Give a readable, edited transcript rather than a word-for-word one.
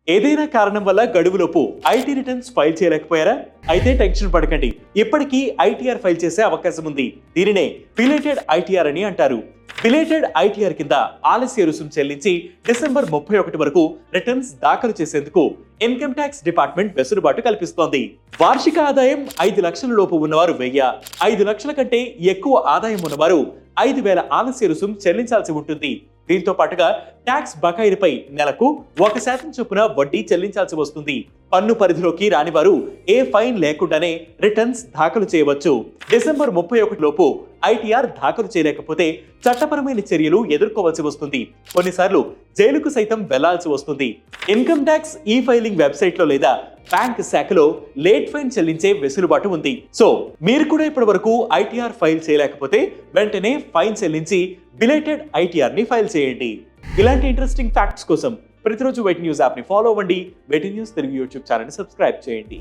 ఏదైనా కారణం వల్ల గడువులోపు ఐటీ రిటర్న్స్ ఫైల్ చేయలేకపోయారా? అయితే టెన్షన్ పడకండి. ఇప్పటికీ ఐటీఆర్ ఫైల్ చేసే అవకాశం ఉంది. దీనినే బిలేటెడ్ ఐటీఆర్ అని అంటారు. బిలేటెడ్ ఐటీఆర్ కింద ఆలస్య రుసుము చెల్లించి డిసెంబర్ 31 వరకు రిటర్న్స్ దాఖలు చేసేందుకు ఇన్కమ్ ట్యాక్స్ డిపార్ట్మెంట్ వెసులుబాటు కల్పిస్తోంది. వార్షిక ఆదాయం 5 లక్షల లోపు ఉన్నవారు 1000, 5 లక్షల కంటే ఎక్కువ ఆదాయం ఉన్నవారు 5000 ఆలస్య రుసుము చెల్లించాల్సి ఉంటుంది. దీంతో పాటుగా ట్యాక్స్ బకాయిలపై నెలకు 1% చొప్పున వడ్డీ చెల్లించాల్సి వస్తుంది. పన్ను పరిధిలోకి రాని వారు ఏ ఫైన్ లేకుండానే రిటర్న్స్ దాఖలు చేయవచ్చు. డిసెంబర్ 31 లోపు ఐటీఆర్ దాఖలు చేయలేకపోతే చట్టపరమైన చర్యలు ఎదుర్కోవాల్సి వస్తుంది. కొన్నిసార్లు జైలుకు సైతం వెళ్లాల్సి వస్తుంది. ఇన్కమ్ ట్యాక్స్ ఈ ఫైలింగ్ వెబ్సైట్ లో లేదా బ్యాంక్ శాఖలో లేట్ ఫైన్ చెల్లించే వెసులుబాటు ఉంది. సో మీరు కూడా ఇప్పటి వరకు ఐటీఆర్ ఫైల్ చేయలేకపోతే వెంటనే ఫైన్ చెల్లించి బిలేటెడ్ ఐటీఆర్ ని ఫైల్ చేయండి. ఇలాంటి ఇంట్రెస్టింగ్ ఫ్యాక్ట్స్ కోసం ప్రతిరోజు వెయిట్ న్యూస్ యాప్ ని ఫాలో అవ్వండి. Way2News Telugu YouTube channel ని సబ్స్క్రైబ్ చేయండి.